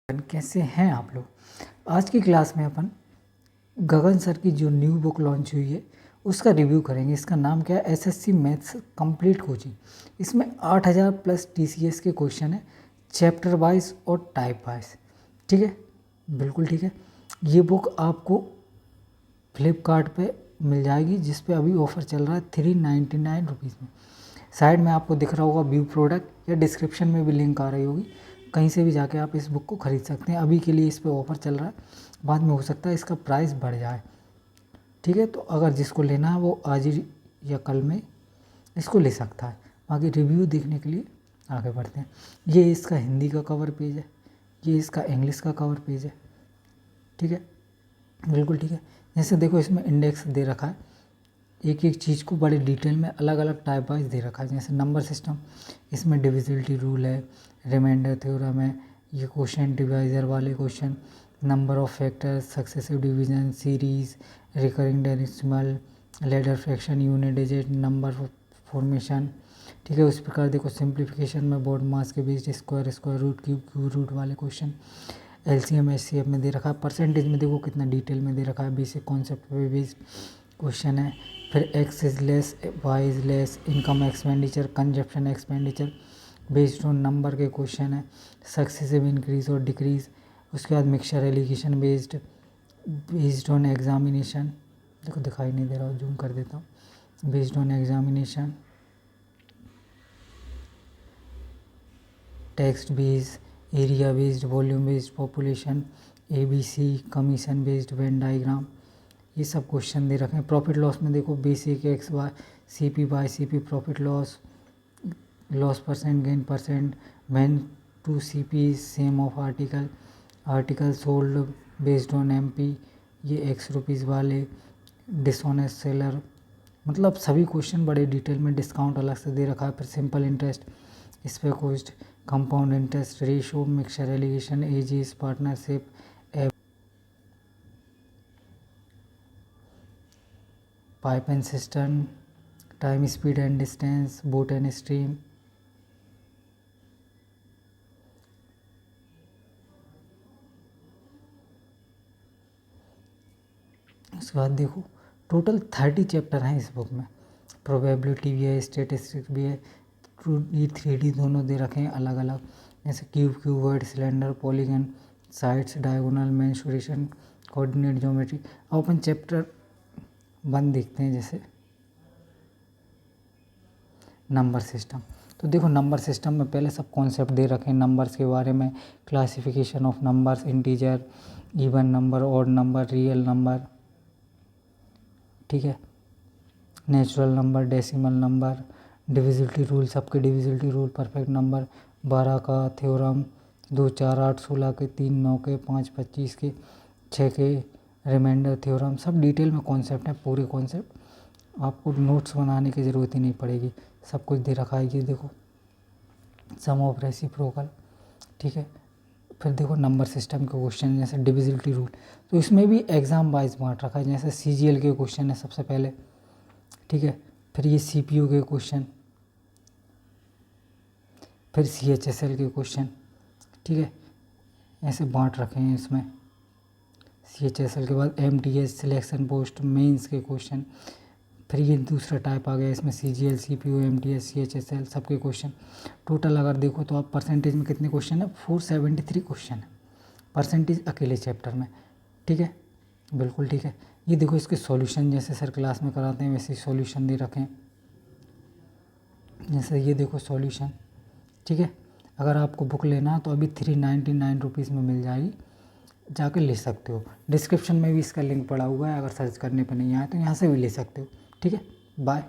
कैसे हैं आप लोग। आज की क्लास में अपन गगन सर की जो न्यू बुक लॉन्च हुई है उसका रिव्यू करेंगे। इसका नाम क्या है, एसएससी मैथ्स कंप्लीट कोचिंग। इसमें 8000 प्लस टीसीएस के क्वेश्चन है, चैप्टर वाइज और टाइप वाइज। ठीक है, बिल्कुल ठीक है। ये बुक आपको फ्लिपकार्ट पे मिल जाएगी, जिस पे अभी ऑफ़र चल रहा है 399 रुपीज़ में। साइड में आपको दिख रहा होगा व्यू प्रोडक्ट, या डिस्क्रिप्शन में भी लिंक आ रही होगी, कहीं से भी जाके आप इस बुक को ख़रीद सकते हैं। अभी के लिए इस पे ऑफ़र चल रहा है, बाद में हो सकता है इसका प्राइस बढ़ जाए। ठीक है, तो अगर जिसको लेना है वो आज ही या कल में इसको ले सकता है। बाकी रिव्यू देखने के लिए आगे बढ़ते हैं। ये इसका हिंदी का कवर पेज है, ये इसका इंग्लिश का कवर पेज है। ठीक है, बिल्कुल ठीक है। जैसे देखो इसमें इंडेक्स दे रखा है, एक एक चीज़ को बड़े डिटेल में अलग अलग टाइप वाइज दे रखा है। जैसे नंबर सिस्टम, इसमें डिविजिबिलिटी रूल है, रिमाइंडर थ्योरम है, ये क्वेश्चन डिवाइजर वाले question, number of factors, successive division, series, recurring decimal, ladder fraction, unit digit, number formation. ठीक है, उस प्रकार देखो सिंप्लीफिकेशन में बोर्ड मास के based square, square root, cube root वाले क्वेश्चन, एलसीएम एचसीएफ में दे रखा है। परसेंटेज में देखो कितना डिटेल में दे रखा है, बेसिक कॉन्सेप्ट पे बेस्ड क्वेश्चन है। फिर X is less, Y is less, income expenditure, consumption expenditure based on number के क्वेश्चन है। सक्सेसिव इंक्रीज और डिक्रीज, उसके बाद mixture alligation based on examination. देखो दिखाई नहीं दे रहा, जूम कर देता हूँ। Based on examination, text based, area based, volume based, population, ABC, commission based, Venn diagram, ये सब क्वेश्चन दे रखे हैं। प्रॉफिट लॉस में देखो basic X Y CP by CP profit loss, loss percent, gain percent, when to CP same of article sold based on MP, ये X rupees वाले, dishonest seller. मतलब सभी क्वेश्चन बड़े डिटेल में, डिस्काउंट अलग से दे रखा है। फिर सिंपल इंटरेस्ट, स्पेक्यूस्ट, compound interest ratio, mixture alligation, ages, partnership, pipe and cistern, time speed and distance, boat and stream. उसके बाद देखो टोटल 30 चैप्टर हैं इस बुक में। प्रोबेबिलिटी भी है, स्टेटिस्टिक्स भी है, 2D 3D दोनों दे रखे हैं अलग अलग। जैसे cuboid, cylinder, polygon, sides, diagonal, mensuration, coordinate geometry. अब अपन चैप्टर 1 देखते हैं। जैसे नंबर सिस्टम, तो देखो नंबर सिस्टम में पहले सब कॉन्सेप्ट दे रखे हैं नंबर्स के बारे में। Classification of numbers, integer, even number, odd number, real number. ठीक है, natural number, decimal number, divisibility rule, सबके डिविजिबिलिटी रूल, परफेक्ट नंबर, 12 का थ्योरम, 2 4 8 16 के, 3 9 के, 5 25 के, 6 के, रिमाइंडर थ्योरम। सब डिटेल में कॉन्सेप्ट है, पूरे कॉन्सेप्ट। आपको नोट्स बनाने की ज़रूरत ही नहीं पड़ेगी, सब कुछ दे रखा है। ये देखो सम ऑफ रेसिप्रोकल। ठीक है, फिर देखो नंबर सिस्टम के क्वेश्चन, जैसे डिविजिबिलिटी रूल, तो इसमें भी एग्ज़ाम वाइज बांट रखा है। जैसे सीजीएल के क्वेश्चन है सबसे पहले। ठीक है, फिर ये सीपीयू के क्वेश्चन, फिर सीएचएसएल के क्वेश्चन। ठीक है, ऐसे बांट रखे हैं इसमें। सीएचएसएल के बाद एमटीएस, सिलेक्शन पोस्ट, मेंस के क्वेश्चन। फिर ये दूसरा टाइप आ गया इसमें, सीजीएल, सीपीयू, एमटीएस, सीएचएसएल, सबके क्वेश्चन। टोटल अगर देखो तो आप परसेंटेज में कितने क्वेश्चन है, 473 क्वेश्चन है परसेंटेज अकेले चैप्टर में। ठीक है, बिल्कुल ठीक है। ये देखो इसके सॉल्यूशन, जैसे सर क्लास में कराते हैं वैसे ही सॉल्यूशन दे रखे हैं। जैसे ये देखो सॉल्यूशन। ठीक है, अगर आपको बुक लेना है तो अभी 399 रुपीज़ में मिल जाएगी, जाकर ले सकते हो। डिस्क्रिप्शन में भी इसका लिंक पड़ा हुआ है, अगर सर्च करने पर नहीं आया तो यहाँ से भी ले सकते हो। ठीक है, बाय।